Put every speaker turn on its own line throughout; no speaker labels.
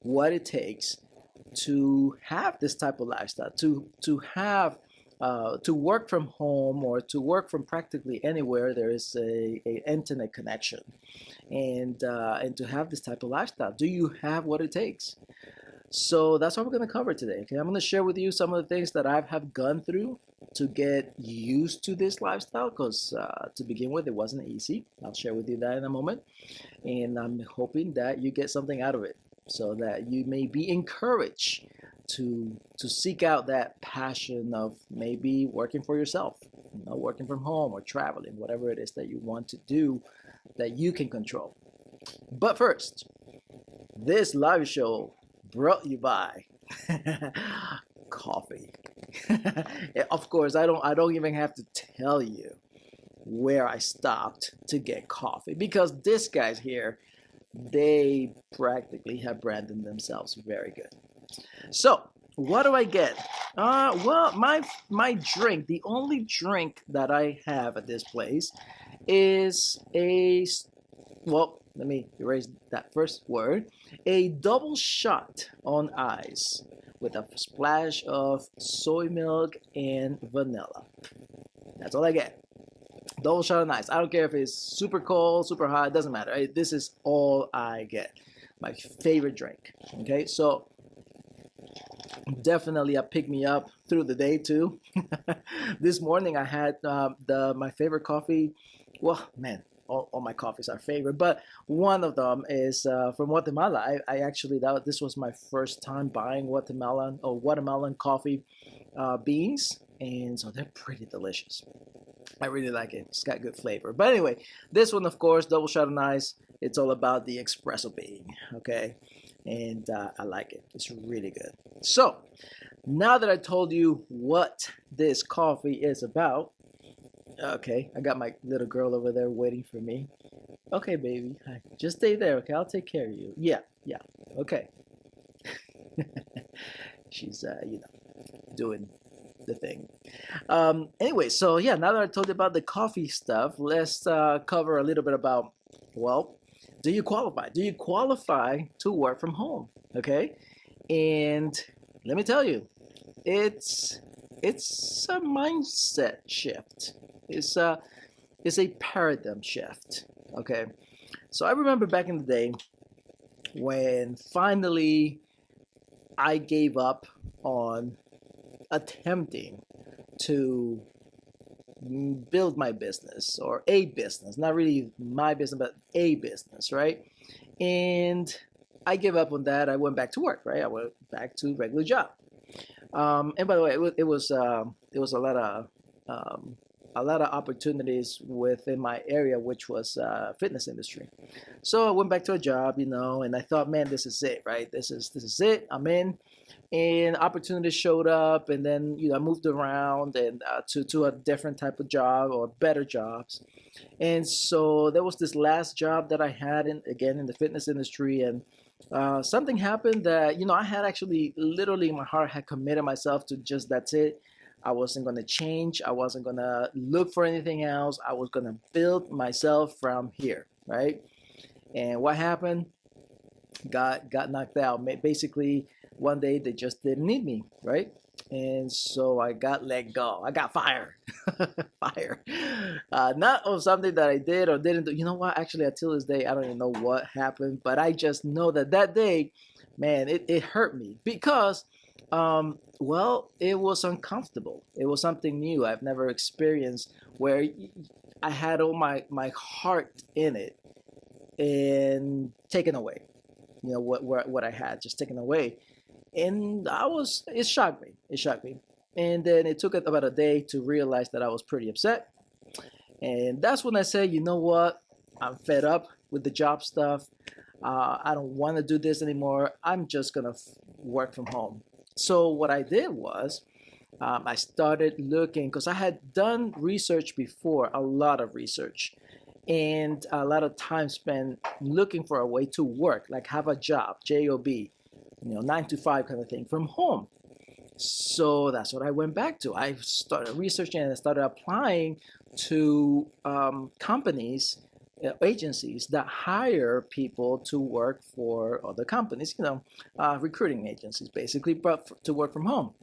what it takes to have this type of lifestyle, to have to work from home or to work from practically anywhere there is a internet connection, and to have this type of lifestyle. Do you have what it takes? So that's what we're going to cover today. Okay, I'm going to share with you some of the things that I have gone through to get used to this lifestyle. Because to begin with, it wasn't easy. I'll share with you that in a moment, and I'm hoping that you get something out of it, so that you may be encouraged to seek out that passion of maybe working for yourself, working from home or traveling, whatever it is that you want to do that you can control. But first, this live show brought you by coffee. Of course, I don't even have to tell you where I stopped to get coffee, because this guy's here, they practically have branded themselves very good. So, what do I get? Well, my drink, the only drink that I have at this place is well, let me erase that first word, a double shot on ice with a splash of soy milk and vanilla. That's all I get. Double shot on ice. I don't care if it's super cold, super hot, it doesn't matter. This is all I get. My favorite drink. Okay, so definitely a pick me up through the day too. This morning I had my favorite coffee. Well, man, all my coffees are favorite, but one of them is from Guatemala. I actually this was my first time buying watermelon coffee beans, and so they're pretty delicious. I really like it. It's got good flavor. But anyway, this one, of course, double shot of ice. It's all about the espresso bean, okay? And I like it. It's really good. So, now that I told you what this coffee is about, okay, I got my little girl over there waiting for me. Okay, baby, hi. Just stay there, okay? I'll take care of you. Yeah, yeah, okay. She's, doing the thing. Anyway, so yeah, now that I told you about the coffee stuff, let's cover a little bit about, well, do you qualify? Do you qualify to work from home? Okay, and let me tell you, it's a mindset shift. It's a paradigm shift. Okay, so I remember back in the day when finally I gave up on attempting to build my business, or a business, not really my business, but a business, right? And I gave up on that. I went back to work, right? I went back to regular job. And by the way, it was a lot of opportunities within my area, which was fitness industry. So I went back to a job, and I thought, man, this is it, right? This is it. I'm in, and opportunities showed up, and then I moved around and to a different type of job or better jobs. And so there was this last job that I had in the fitness industry, and something happened that I had actually literally in my heart had committed myself to just that's it. I wasn't going to change. I wasn't going to look for anything else. I was going to build myself from here, right? And what happened? Got knocked out. Basically, one day they just didn't need me, right? And so I got let go. I got fired. Fired. Not of something that I did or didn't do. You know what? Actually, until this day, I don't even know what happened. But I just know that day, man, it hurt me because, well, it was uncomfortable. It was something new I've never experienced, where I had all my heart in it and taken away. What I had just taken away, and it shocked me. It shocked me, and then it took about a day to realize that I was pretty upset, and that's when I said, you know what, I'm fed up with the job stuff. I don't want to do this anymore. I'm just gonna work from home. So what I did was, I started looking, because I had done research before, a lot of research, and a lot of time spent looking for a way to work, like have a job, job, 9 to 5 kind of thing from home. So that's what I went back to. I started researching and I started applying to companies agencies that hire people to work for other companies, recruiting agencies basically, but to work from home.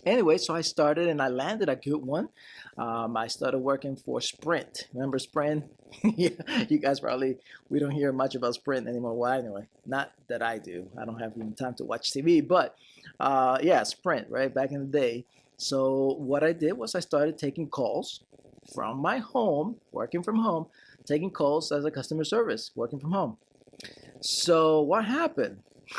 Anyway, so I started and I landed a good one. I started working for Sprint. Remember Sprint? Yeah, you guys probably, we don't hear much about Sprint anymore. Well, anyway, not that I do. I don't have even time to watch TV, but yeah, Sprint, right? Back in the day. So what I did was I started taking calls from my home, working from home, taking calls as a customer service, working from home. So what happened?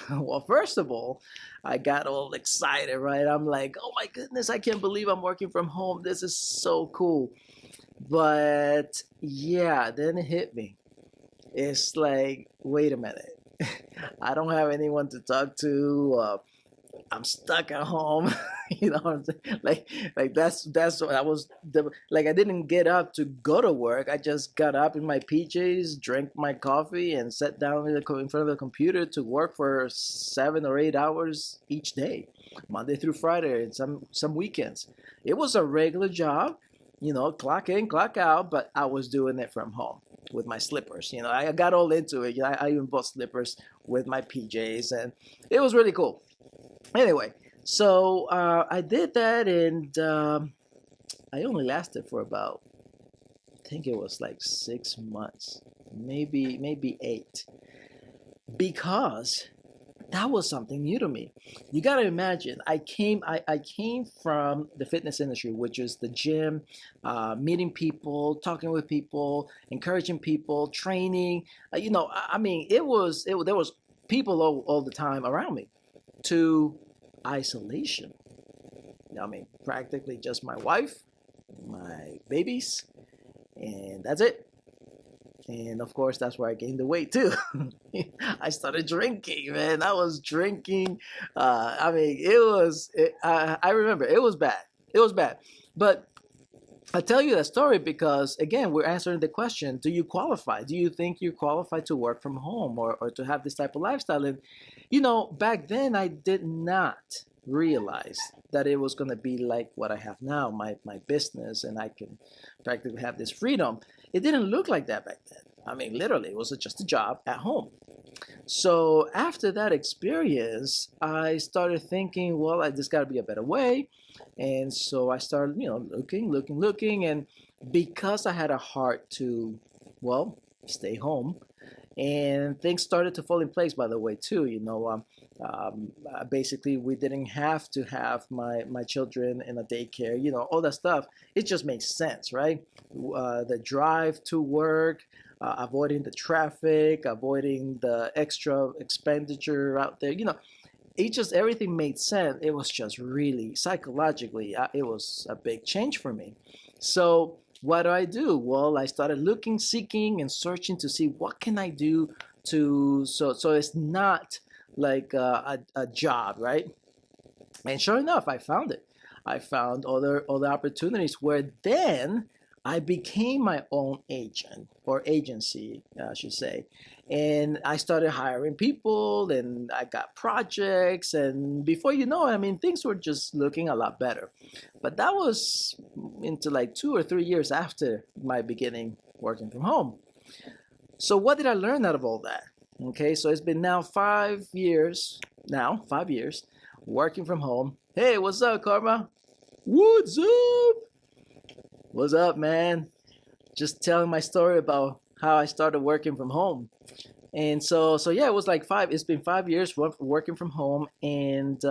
Well, first of all, I got all excited, right? I'm like, oh my goodness, I can't believe I'm working from home. This is so cool. But yeah, then it hit me. It's like, wait a minute. I don't have anyone to talk to. I'm stuck at home. You know what I'm saying? That's what I was like. I didn't get up to go to work. I just got up in my PJs, drank my coffee, and sat down in front of the computer to work for 7 or 8 hours each day, Monday through Friday, and some weekends. It was a regular job, clock in, clock out, but I was doing it from home with my slippers. I got all into it. I even bought slippers with my PJs, and it was really cool. Anyway, so I did that, and I only lasted for about, I think it was like 6 months, maybe 8, because that was something new to me. You got to imagine, I came from the fitness industry, which is the gym, meeting people, talking with people, encouraging people, training. I mean, there was people all the time around me. To isolation. I mean, practically just my wife, my babies, and that's it. And of course, that's where I gained the weight too. I started drinking, man. I was drinking. I mean, I remember it was bad. It was bad. But I tell you that story because, again, we're answering the question, do you qualify? Do you think you're qualified to work from home or to have this type of lifestyle? And, back then I did not realize that it was going to be like what I have now, my business, and I can practically have this freedom. It didn't look like that back then. I mean, literally, it was just a job at home. So after that experience, I started thinking, well, there's got to be a better way. And so I started, looking. And because I had a heart to, well, stay home, and things started to fall in place, by the way, too. Basically, we didn't have to have my children in a daycare, all that stuff. It just makes sense, right? The drive to work, avoiding the traffic, avoiding the extra expenditure out there, everything made sense. It was just really psychologically, it was a big change for me. So what do? Well, I started looking, seeking, and searching to see what can I do so it's not like a job, right? And sure enough, I found it. I found other opportunities where then I became my own agent or agency, I should say. And I started hiring people and I got projects. And before you know it, I mean, things were just looking a lot better. But that was into like 2 or 3 years after my beginning working from home. So what did I learn out of all that? Okay, so it's been now 5 years, 5 years, working from home. Hey, what's up, Karma? What's up? What's up, man? Just telling my story about how I started working from home. And so yeah, it was like it's been 5 years working from home. And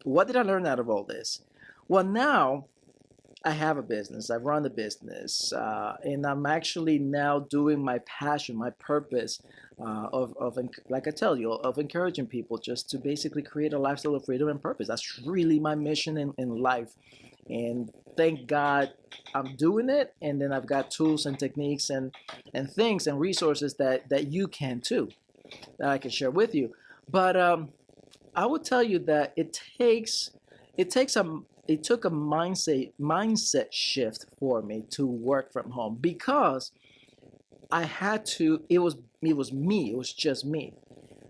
what did I learn out of all this? Well, now I have a business. I run the business, and I'm actually now doing my passion, my purpose like I tell you, of encouraging people just to basically create a lifestyle of freedom and purpose. That's really my mission in life. And thank God I'm doing it. And then I've got tools and techniques and things and resources that you can too, that I can share with you. But I would tell you that it took a mindset shift for me to work from home because I had to. It was me. It was just me.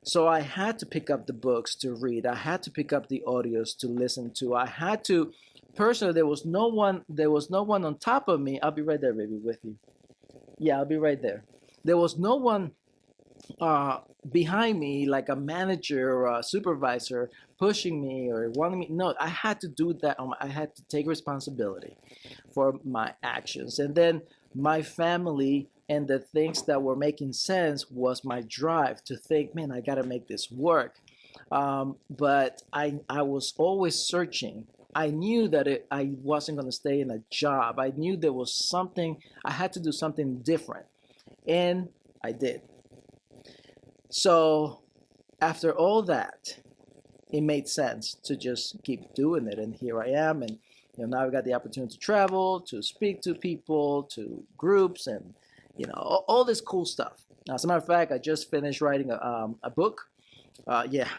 So I had to pick up the books to read. I had to pick up the audios to listen to. I had to personally. There was no one. There was no one on top of me. I'll be right there, baby, with you. Yeah, I'll be right there. There was no one uh, behind me, like a manager or a supervisor pushing me or wanting me. No, I had to do that. I had to take responsibility for my actions. And then my family and the things that were making sense was my drive to think, man, I got to make this work. But I was always searching. I knew that I wasn't going to stay in a job. I knew there was something, I had to do something different. And I did. So after all that, it made sense to just keep doing it. And here I am. And now I've got the opportunity to travel, to speak to people, to groups, and all this cool stuff. Now, as a matter of fact, I just finished writing a book. Yeah,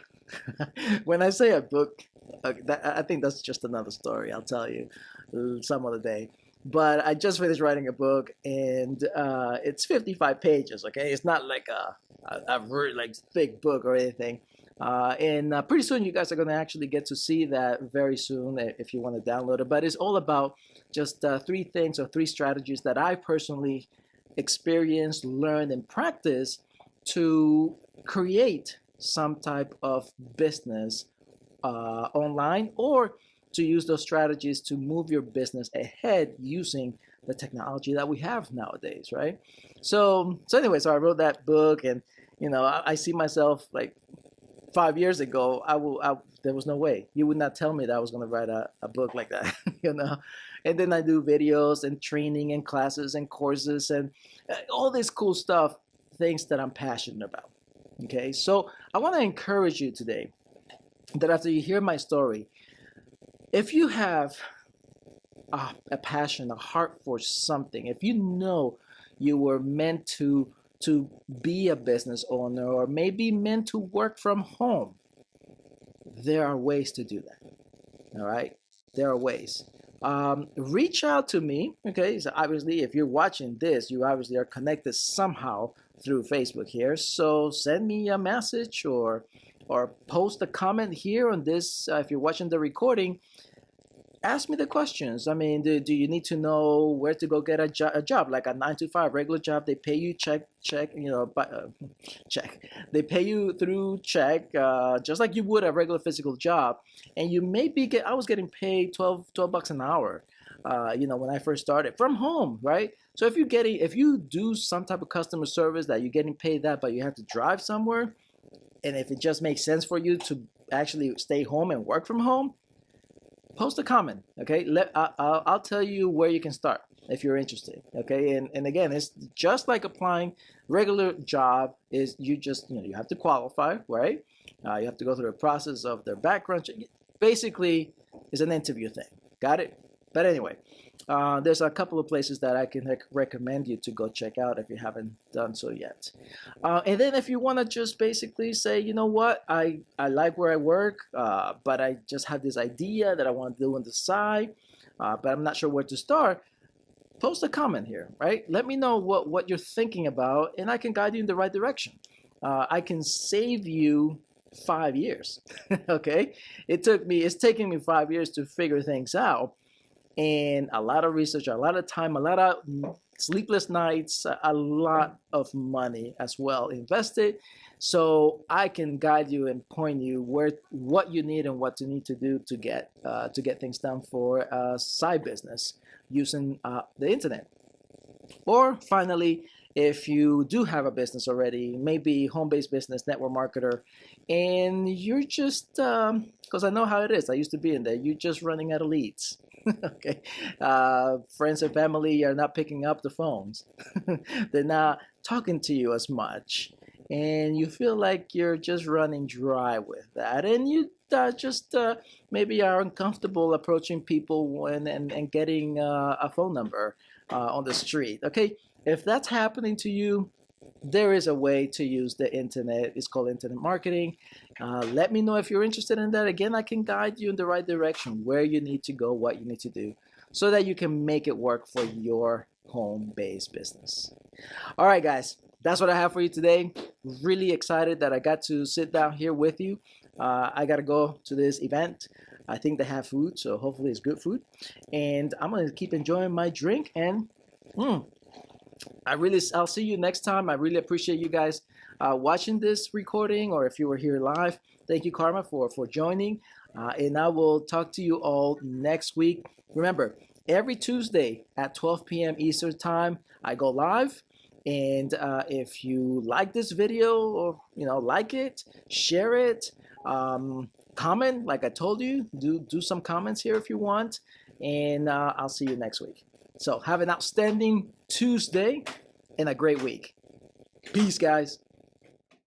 when I say a book, I think that's just another story. I'll tell you some other day. But I just finished writing a book, and it's 55 pages. Okay, it's not like a really like thick book or anything. And pretty soon, you guys are going to actually get to see that very soon if you want to download it. But it's all about just three things or three strategies that I personally experienced, learned, and practiced to create some type of business online, or to use those strategies to move your business ahead using the technology that we have nowadays, right? So anyway, so I wrote that book, and I see myself like 5 years ago, there was no way you would not tell me that I was going to write a book like that, And then I do videos and training and classes and courses and all this cool stuff, things that I'm passionate about. Okay, so I want to encourage you today that after you hear my story, if you have a passion, a heart for something, if you were meant to be a business owner, or maybe meant to work from home, there are ways to do that. All right, there are ways. Reach out to me. Okay, so obviously, if you're watching this, you obviously are connected somehow through Facebook here. So send me a message, or post a comment here on this. If you're watching the recording, ask me the questions. I mean, do you need to know where to go get a job, like a 9 to 5 regular job? They pay you check, check. They pay you through check, just like you would a regular physical job. And you maybe I was getting paid 12 bucks an hour, when I first started from home, right? So if you do some type of customer service that you're getting paid that, but you have to drive somewhere, and if it just makes sense for you to actually stay home and work from home, post a comment. Okay, I'll tell you where you can start if you're interested. Okay, and again, it's just like applying regular job. Is you just you have to qualify, right? You have to go through the process of their background check. Basically, it's an interview thing. Got it? But anyway, there's a couple of places that I can recommend you to go check out if you haven't done so yet. And then if you want to just basically say, you know what, I like where I work, but I just have this idea that I want to do on the side, but I'm not sure where to start, post a comment here, right? Let me know what you're thinking about, and I can guide you in the right direction. I can save you 5 years. Okay, it's taking me 5 years to figure things out, and a lot of research, a lot of time, a lot of sleepless nights, a lot of money as well invested. So I can guide you and point you what you need and what you need to do to get things done for a side business using the internet. Or finally, if you do have a business already, maybe home-based business, network marketer, and you're just, because I know how it is, I used to be in there, you're just running out of leads. Okay, friends and family are not picking up the phones. They're not talking to you as much, and you feel like you're just running dry with that, and you just maybe are uncomfortable approaching people and getting a phone number on the street. Okay, if that's happening to you, there is a way to use the internet. It's called internet marketing. Let me know if you're interested in that. Again, I can guide you in the right direction, where you need to go, what you need to do, so that you can make it work for your home-based business. All right, guys, that's what I have for you today. Really excited that I got to sit down here with you. I got to go to this event. I think they have food, so hopefully it's good food. And I'm going to keep enjoying my drink and I'll see you next time. I really appreciate you guys watching this recording, or if you were here live. Thank you, Karma, for joining. And I will talk to you all next week. Remember, every Tuesday at 12 p.m. Eastern Time, I go live. And if you like this video, or like it, share it, comment. Like I told you, do some comments here if you want. And I'll see you next week. So have an outstanding Tuesday and a great week. Peace, guys.